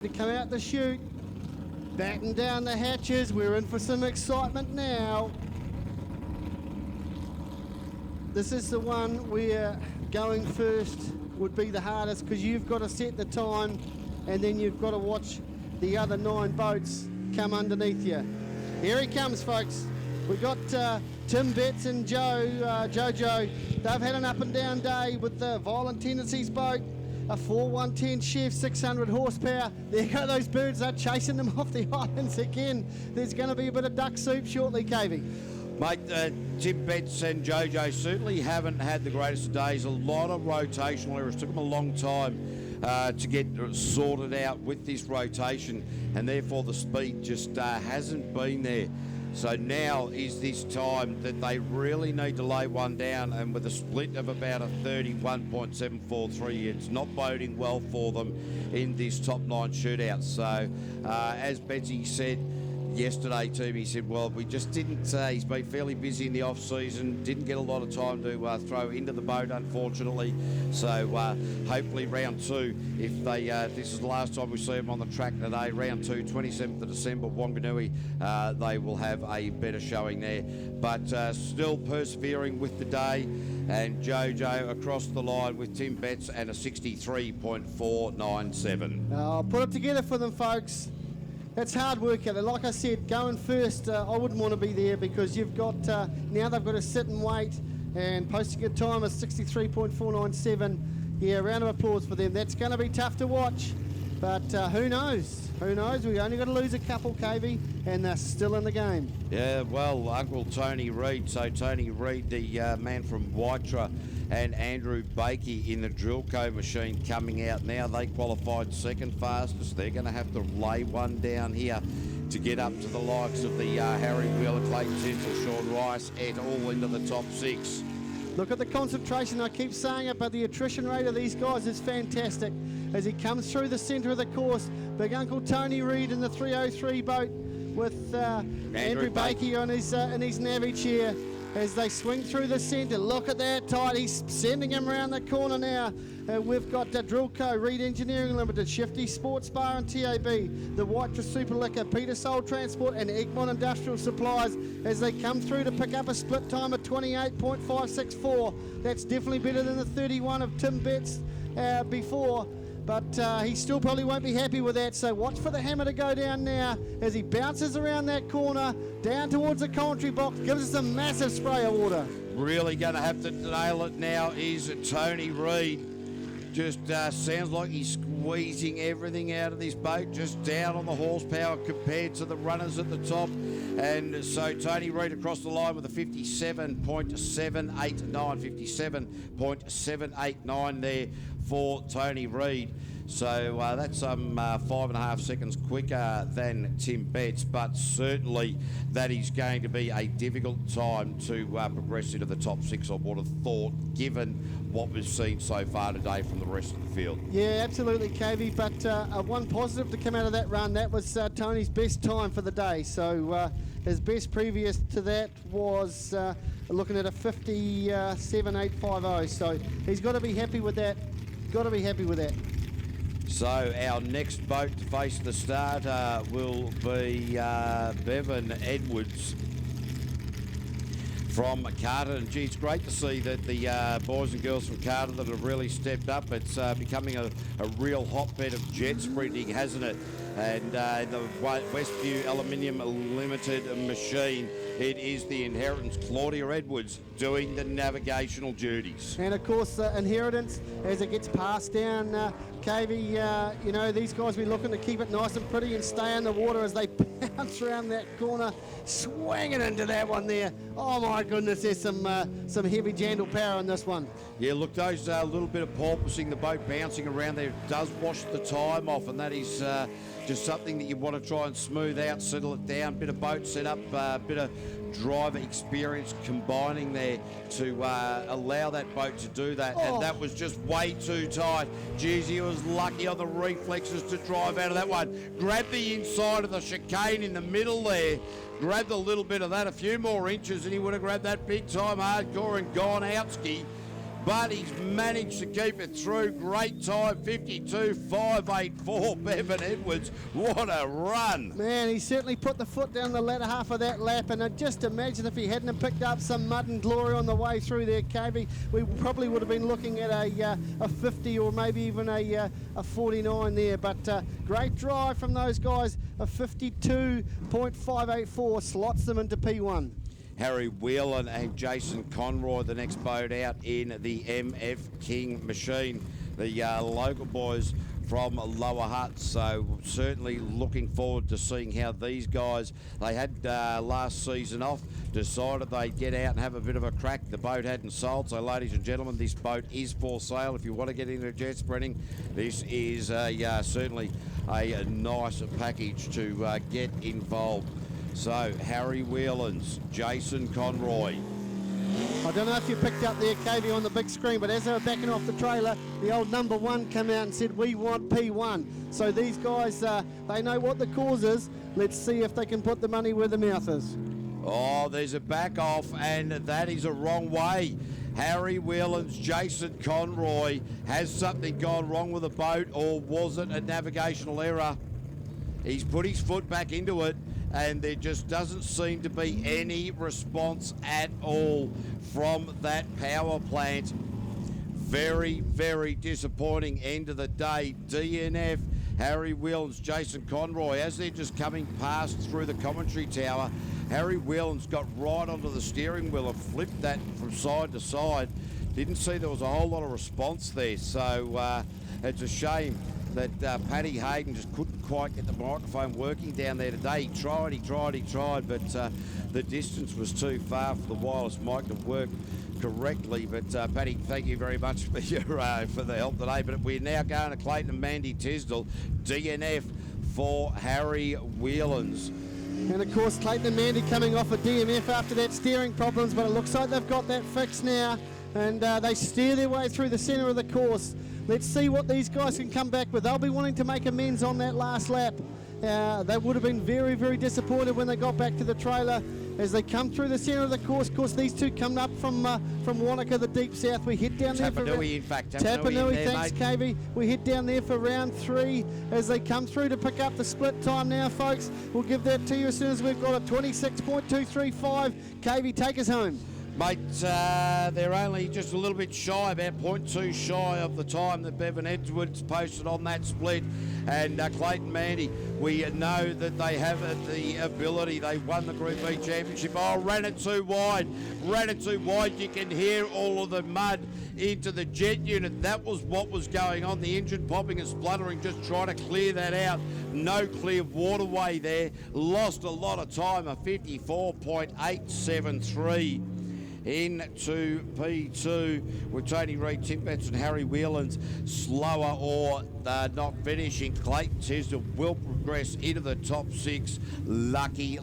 To come out the chute, batten down the hatches. We're in for some excitement now. This is the one where going first would be the hardest, because you've got to set the time and then you've got to watch the other 9 boats come underneath you. Here he comes, folks. We've got Tim Betts and Jojo. They've had an up and down day with the Violent Tendencies boat. A 4-110 Chef, 600 horsepower. There go those birds, they're chasing them off the islands again. There's going to be a bit of duck soup shortly, KV. Mate, Tim Betts and Jojo certainly haven't had the greatest of days. A lot of rotational errors. Took them a long time to get sorted out with this rotation, and therefore the speed just hasn't been there. So now is this time that they really need to lay one down, and with a split of about a 31.743, it's not boding well for them in this top 9 shootout. So as Betsy said yesterday to me, he said, well, we just didn't, he's been fairly busy in the off season, didn't get a lot of time to throw into the boat, unfortunately. So hopefully round 2, if they, this is the last time we see them on the track today, round 2, 27th of December, Wanganui, they will have a better showing there. But still persevering with the day, and Jojo across the line with Tim Betts and a 63.497. I'll put it together for them, folks. It's hard work out there. Like I said, going first, I wouldn't want to be there, because you've got, now they've got to sit and wait, and posting a time of 63.497. Yeah, round of applause for them. That's going to be tough to watch, but who knows? Who knows? We only got to lose a couple, KV, and they're still in the game. Yeah, well, Uncle Tony Reid. So Tony Reid, the man from Waitra, and Andrew Bakey in the Drillco machine coming out now. They qualified second fastest. They're going to have to lay one down here to get up to the likes of the Harry Wheeler, Clayton Tinsel, Sean Rice, et al. Into the top 6. Look at the concentration. I keep saying it, but the attrition rate of these guys is fantastic. As he comes through the centre of the course, big Uncle Tony Reid in the 303 boat with Andrew Bakey on his in his navvy chair. As they swing through the centre, look at that tide. He's sending him around the corner now. We've got Drillco, Reid Engineering Limited, Shifty Sports Bar and TAB, the Waitra Super Liquor, Peter Soul Transport and Egmont Industrial Supplies, as they come through to pick up a split time of 28.564. That's definitely better than the 31 of Tim Betts before. But he still probably won't be happy with that, so watch for the hammer to go down now as he bounces around that corner, down towards the commentary box, gives us a massive spray of water. Really going to have to nail it now is Tony Reid. Just sounds like he's squeezing everything out of this boat, just down on the horsepower compared to the runners at the top. And so Tony Reid across the line with a 57.789, 57.789 there for Tony Reid. So that's 5.5 seconds quicker than Tim Betts, but certainly that is going to be a difficult time to progress into the top 6, I would have thought, given what we've seen so far today from the rest of the field. Yeah, absolutely, KV, but one positive to come out of that run, that was Tony's best time for the day. So his best previous to that was looking at a 57.850, so he's got to be happy with that. Got to be happy with that. So our next boat to face the start will be Bevan Edwards from Carter. And gee, it's great to see that the boys and girls from Carter that have really stepped up. It's becoming a real hotbed of jet sprinting, hasn't it? And the Westview Aluminium Limited machine, it is the Inheritance Claudia Edwards doing the navigational duties. And of course, Inheritance, as it gets passed down, KV, you know, these guys will be looking to keep it nice and pretty and stay in the water as they bounce around that corner, swinging into that one there. Oh my goodness, there's some heavy jandle power in this one. Yeah, look, those little bit of porpoising, the boat bouncing around there does wash the time off, and that is just something that you want to try and smooth out, settle it down, bit of boat setup, bit of driver experience combining there to allow that boat to do that. Oh. And that was just way too tight. Geez, he was lucky on the reflexes to drive out of that one. Grabbed the inside of the chicane in the middle there, grabbed a little bit of that, a few more inches, and he would have grabbed that big time hardcore and gone out ski. but he's managed to keep it through. Great time, 52.584. Bevan Edwards, what a run. Man, he certainly put the foot down the latter half of that lap, and just imagine if he hadn't picked up some mud and glory on the way through there, KV, we probably would have been looking at a 50 or maybe even a 49 there. But great drive from those guys. A 52.584 slots them into P1. Harry Whelan and Jason Conroy, the next boat out in the MF King machine. The local boys from Lower Hutt, so certainly looking forward to seeing how these guys, they had last season off, decided they'd get out and have a bit of a crack. The boat hadn't sold, so ladies and gentlemen, this boat is for sale. If you want to get into jet sprinting, this is certainly a nice package to get involved. So, Harry Whelan's, Jason Conroy. I don't know if you picked up their KV on the big screen, but as they were backing off the trailer, the old number 1 came out and said, we want P1. So these guys, they know what the cause is. Let's see if they can put the money where the mouth is. Oh, there's a back off, and that is a wrong way. Harry Whelan's, Jason Conroy. Has something gone wrong with the boat, or was it a navigational error? He's put his foot back into it, and there just doesn't seem to be any response at all from that power plant. Very, very disappointing end of the day. DNF, Harry Whelan's, Jason Conroy, as they're just coming past through the commentary tower, Harry Whelan's got right onto the steering wheel and flipped that from side to side. Didn't see there was a whole lot of response there, so it's a shame that Paddy Hayden just couldn't quite get the microphone working down there today. He tried, but the distance was too far for the wireless mic to work correctly. But Paddy, thank you very much for your for the help today. But we're now going to Clayton and Mandy Tisdall. DNF for Harry Whelans. And of course, Clayton and Mandy coming off a DMF after that steering problems, but it looks like they've got that fixed now, and they steer their way through the centre of the course. Let's see what these guys can come back with. They'll be wanting to make amends on that last lap. They would have been very, very disappointed when they got back to the trailer as they come through the centre of the course. Of course, these two come up from Wanaka, the deep south. We head down there for Tapanui, thanks, KV. We head down there for round 3 as they come through to pick up the split time now, folks. We'll give that to you as soon as we've got a 26.235. KV, take us home. Mate, they're only just a little bit shy, about 0.2 shy of the time that Bevan Edwards posted on that split. And Clayton Mandy, we know that they have the ability. They won the Group B Championship. Oh, ran it too wide. You can hear all of the mud into the jet unit. That was what was going on. The engine popping and spluttering, just trying to clear that out. No clear waterway there. Lost a lot of time, a 54.873. Into P2 with Tony Reid, Tim Betts and Harry Whelans slower or not finishing. Clayton Tisdall will progress into the top 6. Lucky.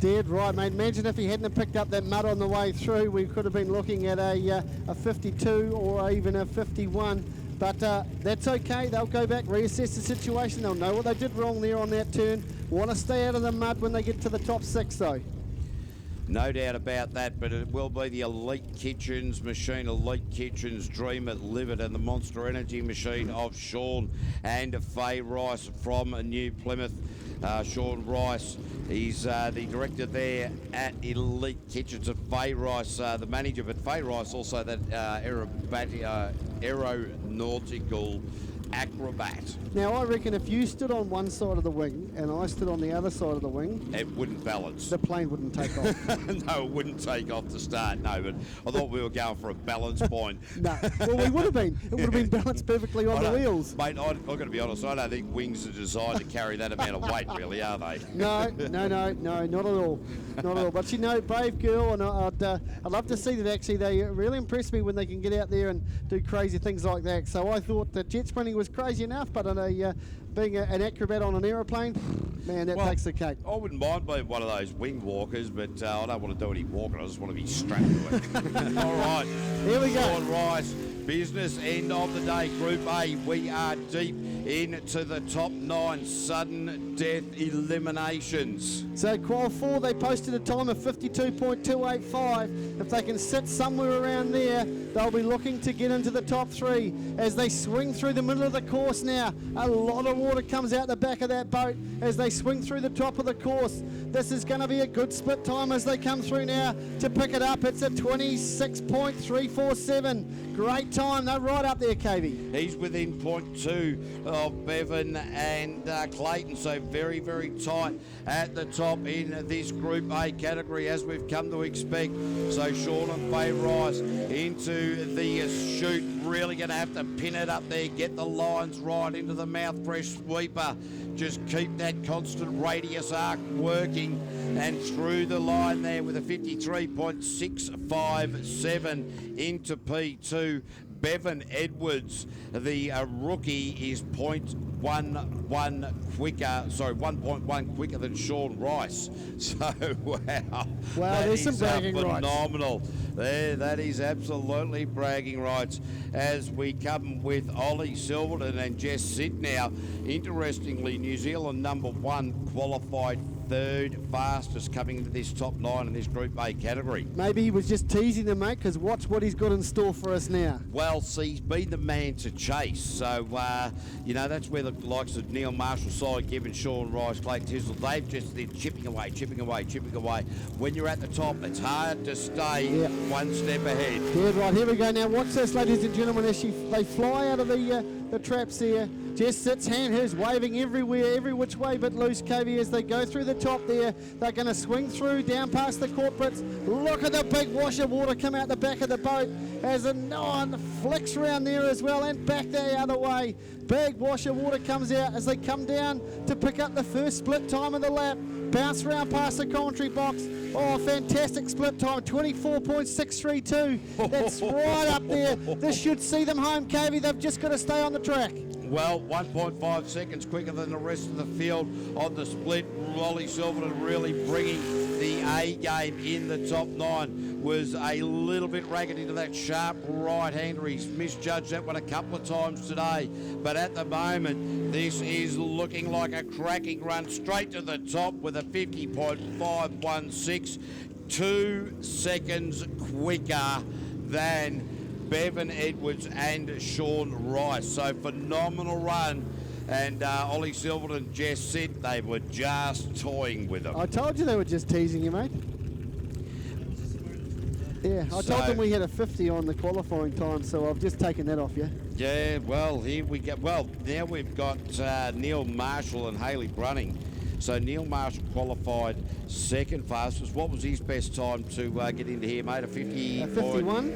Dead right, mate. Imagine if he hadn't picked up that mud on the way through, we could have been looking at a 52 or even a 51. But that's okay. They'll go back, reassess the situation. They'll know what they did wrong there on that turn. Want to stay out of the mud when they get to the top 6, though. No doubt about that, but it will be the Elite Kitchens machine, Elite Kitchens, Dream It, Live It, and the Monster Energy machine of Sean and Faye Rice from New Plymouth. Sean Rice, he's the director there at Elite Kitchens, and Faye Rice, the manager, but Faye Rice also that aeronautical acrobat. Now, I reckon if you stood on one side of the wing and I stood on the other side of the wing, it wouldn't balance. The plane wouldn't take off. No, it wouldn't take off to start, no, but I thought we were going for a balance point. No, well, we would have been. It would have been balanced perfectly on the wheels. Mate, I've got to be honest, I don't think wings are designed to carry that amount of weight, really, are they? No, not at all. Not at all. But, you know, brave girl, and I'd love to see that actually. They really impress me when they can get out there and do crazy things like that. So I thought that jet sprinting was crazy enough, but being an acrobat on an aeroplane, man, that takes the cake. I wouldn't mind being one of those wing walkers, but I don't want to do any walking. I just want to be strapped to it. All right. Here we go. Sean Rice, business end of the day. Group A, we are deep into the top 9 sudden death eliminations. So qual 4, they posted a time of 52.285. If they can sit somewhere around there, they'll be looking to get into the top 3 as they swing through the middle of the course now. A lot of water comes out the back of that boat as they swing through the top of the course. This is going to be a good split time as they come through now to pick it up. It's a 26.347. Great time. They're right up there, KV. He's within 0.2 of Bevan and Clayton, so very, very tight at the top in this Group A category, as we've come to expect. So Sean and Faye Rice into the chute, really going to have to pin it up there, get the lines right into the mouth fresh sweeper. Just keep that constant radius arc working, and through the line there with a 53.657 into P2. Bevan Edwards, the rookie, is 1.1 quicker than Sean Rice. So, wow. Wow, there's some bragging rights. Phenomenal. There, that is absolutely bragging rights. As we come with Ollie Silverton and Jess Sitt now. Interestingly, New Zealand #1 qualified 3rd fastest coming into this top 9 in this Group A category. Maybe he was just teasing them, mate, because watch what he's got in store for us now. Well, see, he's been the man to chase. So, that's where the likes of Neil Marshall, Side Gibbon, Sean Rice, Clayton Tisdale, they're chipping away. When you're at the top, it's hard to stay one step ahead. Yeah, right, here we go now. Watch this, ladies and gentlemen, as they fly out of the traps there. Jess Sitt's hand, hers waving everywhere, every which way but loose, KV, as they go through the top there. They're going to swing through, down past the corporates. Look at the big wash of water come out the back of the boat as a 9 flicks around there as well and back the other way. Big wash of water comes out as they come down to pick up the first split time of the lap. Bounce around past the commentary box. Oh, fantastic split time, 24.632. That's right up there. This should see them home, KV. They've just got to stay on the track. Well, 1.5 seconds quicker than the rest of the field on the split. Ollie Silverton really bringing the A game in the top 9. Was a little bit ragged into that sharp right-hander. He's misjudged that one a couple of times today. But at the moment, this is looking like a cracking run straight to the top with a 50.516. 2 seconds quicker than Bevan Edwards and Sean Rice. So phenomenal run. And Ollie Silverton, Jess Sitt, they were just toying with them. I told you they were just teasing you, mate. Yeah, I told them we had a 50 on the qualifying time, so I've just taken that off you. Yeah, well, here we go. Well, now we've got Neil Marshall and Hayley Brunning. So Neil Marshall qualified 2nd fastest. What was his best time to get into here, mate? A 51?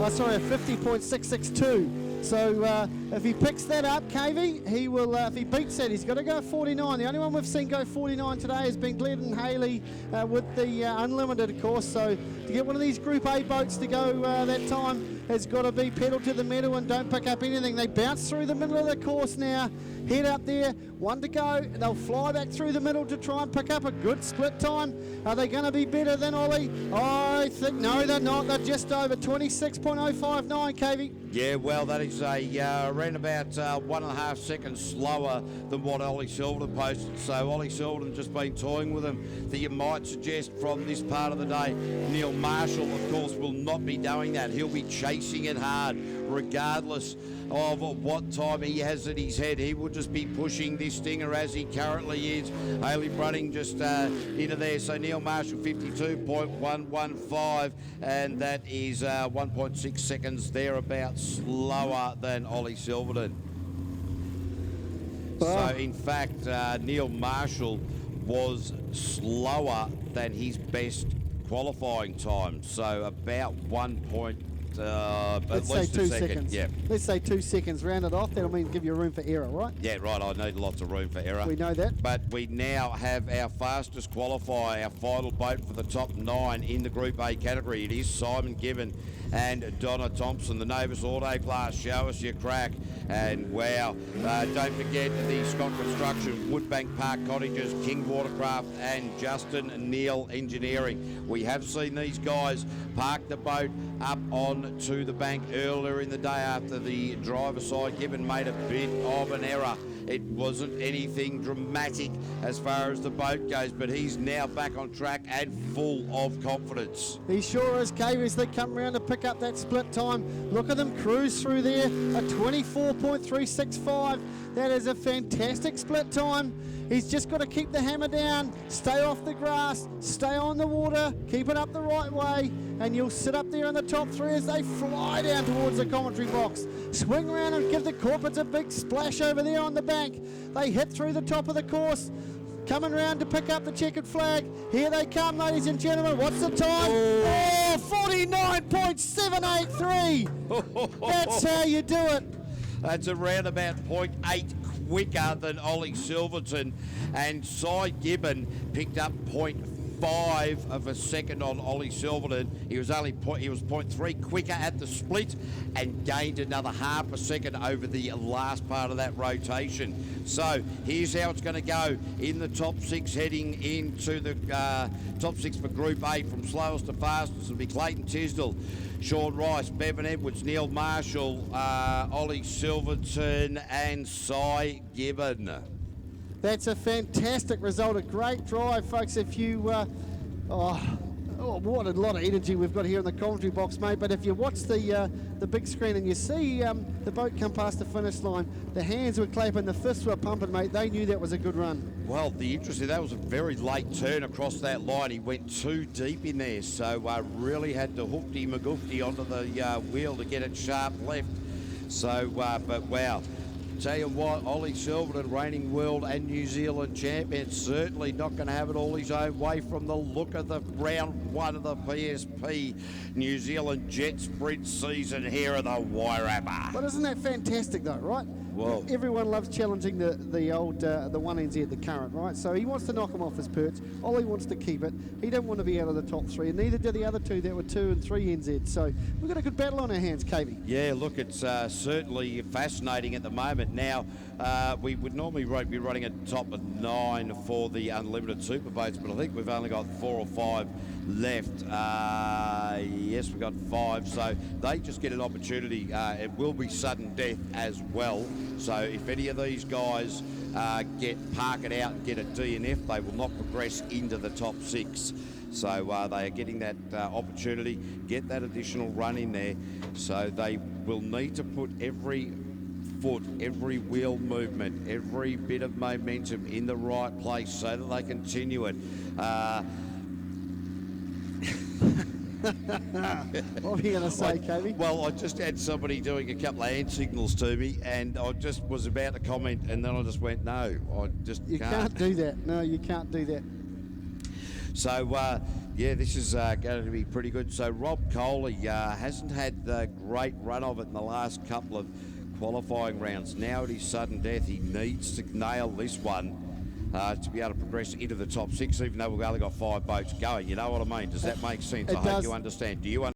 Oh, sorry, a 50.662. So if he picks that up, KV, he will, if he beats that, he's got to go 49. The only one we've seen go 49 today has been Glenn and Hayley with the Unlimited, of course. So to get one of these Group A boats to go that time has got to be pedal to the metal and don't pick up anything. They bounce through the middle of the course now, head up there, 1 to go. They'll fly back through the middle to try and pick up a good split time. Are they going to be better than Ollie? I think, no, they're not. They're just over 26.059, KV. Yeah, well, that is around about 1.5 seconds slower than what Ollie Silverton posted. So Ollie Silverton just been toying with him. That you might suggest from this part of the day. Neil Marshall, of course, will not be doing that. He'll be chasing it hard, regardless of what time he has in his head. He will just be pushing this stinger as he currently is. Hayley Brunning just into there. So Neil Marshall 52.115, and that is 1.6 seconds thereabouts slower than Ollie Silverton. So in fact, Neil Marshall was slower than his best qualifying time. So about let's say 2 seconds. Yeah. Let's say 2 seconds. Round it off. That'll mean give you room for error, right? Yeah, right. I need lots of room for error. We know that. But we now have our fastest qualifier, our final boat for the top 9 in the Group A category. It is Simon Gibbon and Donna Thompson. The Novus Auto Class, show us your crack. And wow, don't forget the Scott Construction, Woodbank Park Cottages, King Watercraft and Justin Neal Engineering. We have seen these guys park the boat up on gone to the bank earlier in the day after the driver side. Gibbon made a bit of an error. It wasn't anything dramatic as far as the boat goes, but he's now back on track and full of confidence. He sure is, Cave, as they come around to pick up that split time. Look at them cruise through there, a 24.365. That is a fantastic split time. He's just got to keep the hammer down, stay off the grass, stay on the water, keep it up the right way, and you'll sit up there in the top three as they fly down towards the commentary box. Swing around and give the corporates a big splash over there on the bank. They hit through the top of the course, coming around to pick up the checkered flag. Here they come, ladies and gentlemen. What's the time? Oh, 49.783. That's how you do it. That's around about 0.8 quicker than Ollie Silverton, and Cy Gibbon picked up 0.5 of a second on Ollie Silverton. He was 0.3 quicker at the split and gained another half a second over the last part of that rotation. So here's how it's going to go in the top six, heading into the top six for Group A from slowest to fastest. It'll be Clayton Tisdall, Sean Rice, Bevan Edwards, Neil Marshall, Ollie Silverton and Cy Gibbon. That's a fantastic result, a great drive, folks. If you, what a lot of energy we've got here in the commentary box, mate. But if you watch the big screen and you see the boat come past the finish line, the hands were clapping, the fists were pumping, mate. They knew that was a good run. Well, the interesting, that was a very late turn across that line. He went too deep in there, so really had to hoofty McGoofty onto the wheel to get it sharp left. So, but wow. Tell you what, Ollie Silverton, reigning world and New Zealand champion, certainly not going to have it all his own way from the look of the round one of the PSP New Zealand Jetsprint season here at the Wairarapa. But isn't that fantastic though, right? Well, everyone loves challenging the old the 1NZ, the current, right? So he wants to knock him off his perch. Ollie wants to keep it. He don't want to be out of the top three, and neither do the other two that were 2 and 3 NZ. So we've got a good battle on our hands, KV. Yeah, look, it's certainly fascinating at the moment. Now, we would normally be running a top of 9 for the unlimited super boats, but I think we've only got 4 or 5 left. Yes, we've got 5, so they just get an opportunity. It will be sudden death as well. So if any of these guys park it out and get a DNF, they will not progress into the top 6. So they are getting that opportunity, get that additional run in there. So they will need to put every foot, every wheel movement, every bit of momentum in the right place so that they continue it. What are you going to say, KV? Well, I just had somebody doing a couple of hand signals to me, and I just was about to comment, and then I just went, no, I just can't. You can't do that. No, you can't do that. So, yeah, this is going to be pretty good. So Rob Coley hasn't had the great run of it in the last couple of qualifying rounds. Now at his sudden death, he needs to nail this one to be able to progress into the top 6, even though we've only got 5 boats going. You know what I mean? Does that make sense? I hope you understand. Do you understand?